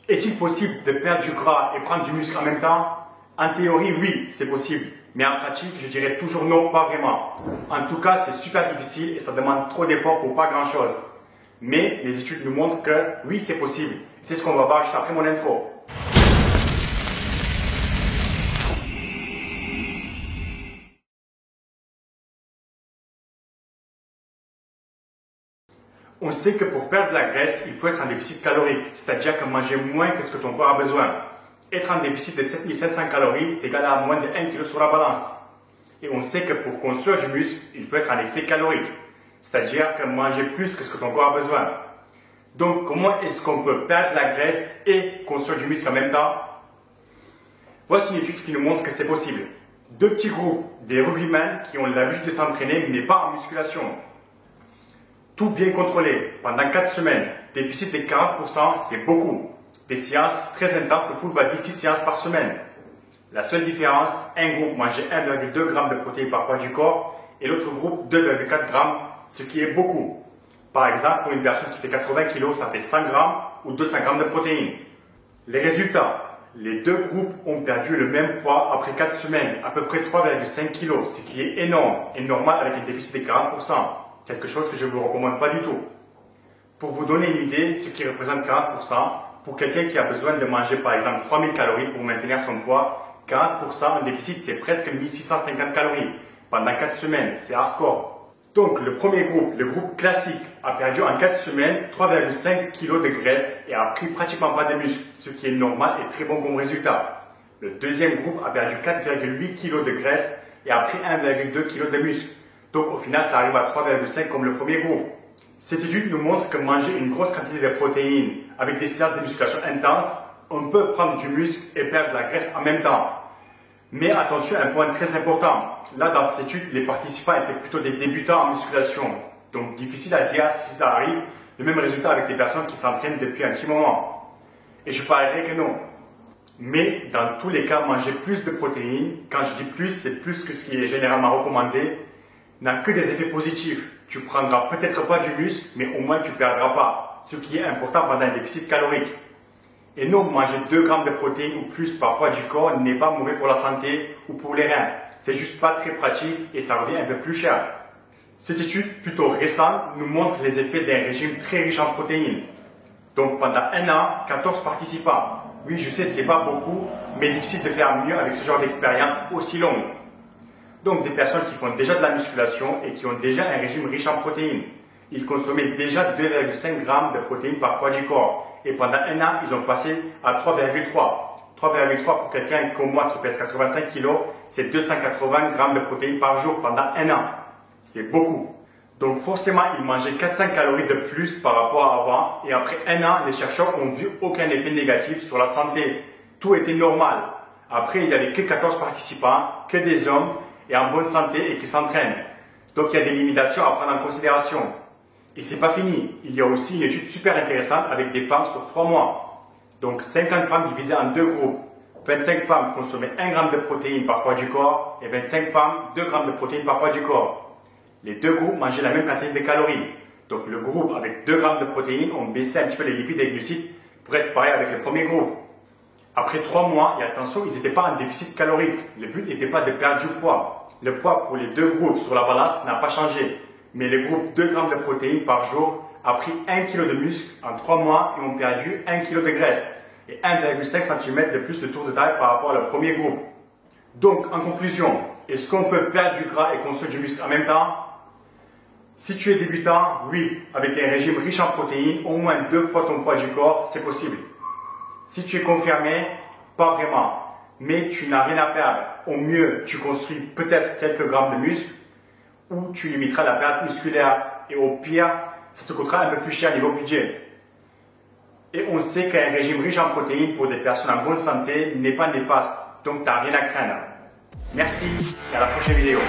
Est-il possible de perdre du gras et prendre du muscle en même temps? En théorie, oui, c'est possible. Mais en pratique, je dirais toujours non, pas vraiment. En tout cas, c'est super difficile et ça demande trop d'efforts pour pas grand-chose. Mais les études nous montrent que oui, c'est possible. C'est ce qu'on va voir juste après mon intro. On sait que pour perdre de la graisse, il faut être en déficit calorique, c'est-à-dire que manger moins que ce que ton corps a besoin. Être en déficit de 7500 calories est égal à moins de 1 kg sur la balance. Et on sait que pour construire du muscle, il faut être en excès calorique, c'est-à-dire que manger plus que ce que ton corps a besoin. Donc, comment est-ce qu'on peut perdre de la graisse et construire du muscle en même temps? Voici une étude qui nous montre que c'est possible. Deux petits groupes, des rugbymen qui ont l'habitude de s'entraîner mais pas en musculation. Tout bien contrôlé, pendant 4 semaines, déficit de 40%, c'est beaucoup. Des séances très intenses de full body, 6 séances par semaine. La seule différence, un groupe mangeait 1,2 g de protéines par poids du corps et l'autre groupe 2,4 g, ce qui est beaucoup. Par exemple, pour une personne qui fait 80 kg, ça fait 100 g ou 200 g de protéines. Les résultats, les deux groupes ont perdu le même poids après 4 semaines, à peu près 3,5 kg, ce qui est énorme et normal avec un déficit de 40%. Quelque chose que je ne vous recommande pas du tout. Pour vous donner une idée, ce qui représente 40%, pour quelqu'un qui a besoin de manger par exemple 3000 calories pour maintenir son poids, 40% en déficit c'est presque 1650 calories. Pendant 4 semaines, c'est hardcore. Donc le premier groupe, le groupe classique, a perdu en 4 semaines 3,5 kg de graisse et a pris pratiquement pas de muscles, ce qui est normal et très bon comme résultat. Le deuxième groupe a perdu 4,8 kg de graisse et a pris 1,2 kg de muscles. Donc au final, ça arrive à 3,5 comme le premier groupe. Cette étude nous montre que manger une grosse quantité de protéines avec des séances de musculation intenses, on peut prendre du muscle et perdre de la graisse en même temps. Mais attention à un point très important. Là, dans cette étude, les participants étaient plutôt des débutants en musculation. Donc difficile à dire si ça arrive, le même résultat avec des personnes qui s'entraînent depuis un petit moment. Et je parierais que non. Mais dans tous les cas, manger plus de protéines, quand je dis plus, c'est plus que ce qui est généralement recommandé, n'a que des effets positifs. Tu prendras peut-être pas du muscle, mais au moins tu perdras pas, ce qui est important pendant un déficit calorique. Et non, manger 2 g de protéines ou plus par poids du corps n'est pas mauvais pour la santé ou pour les reins. C'est juste pas très pratique et ça revient un peu plus cher. Cette étude plutôt récente nous montre les effets d'un régime très riche en protéines. Donc pendant un an, 14 participants. Oui, je sais, c'est pas beaucoup, mais difficile de faire mieux avec ce genre d'expérience aussi longue. Donc des personnes qui font déjà de la musculation et qui ont déjà un régime riche en protéines. Ils consommaient déjà 2,5 g de protéines par poids du corps. Et pendant un an, ils ont passé à 3,3. 3,3 pour quelqu'un comme moi qui pèse 85 kg, c'est 280 g de protéines par jour pendant un an. C'est beaucoup. Donc forcément, ils mangeaient 400 calories de plus par rapport à avant. Et après un an, les chercheurs ont vu aucun effet négatif sur la santé. Tout était normal. Après, il n'y avait que 14 participants, que des hommes, et en bonne santé et qui s'entraînent. Donc il y a des limitations à prendre en considération. Et c'est pas fini. Il y a aussi une étude super intéressante avec des femmes sur 3 mois. Donc 50 femmes divisées en deux groupes. 25 femmes consommaient 1 g de protéines par poids du corps et 25 femmes 2 g de protéines par poids du corps. Les deux groupes mangeaient la même quantité de calories. Donc le groupe avec 2 g de protéines ont baissé un petit peu les lipides et les glucides pour être pareil avec le premier groupe. Après 3 mois, et attention, ils n'étaient pas en déficit calorique. Le but n'était pas de perdre du poids. Le poids pour les deux groupes sur la balance n'a pas changé. Mais le groupe 2 g de protéines par jour a pris 1 kg de muscle en 3 mois et ont perdu 1 kg de graisse et 1,5 cm de plus de tour de taille par rapport au premier groupe. Donc, en conclusion, est-ce qu'on peut perdre du gras et construire du muscle en même temps? Si tu es débutant, oui, avec un régime riche en protéines, au moins 2 fois ton poids du corps, c'est possible. Si tu es confirmé, pas vraiment. Mais tu n'as rien à perdre. Au mieux, tu construis peut-être quelques grammes de muscle ou tu limiteras la perte musculaire. Et au pire, ça te coûtera un peu plus cher niveau budget. Et on sait qu'un régime riche en protéines pour des personnes en bonne santé n'est pas néfaste. Donc, tu n'as rien à craindre. Merci et à la prochaine vidéo.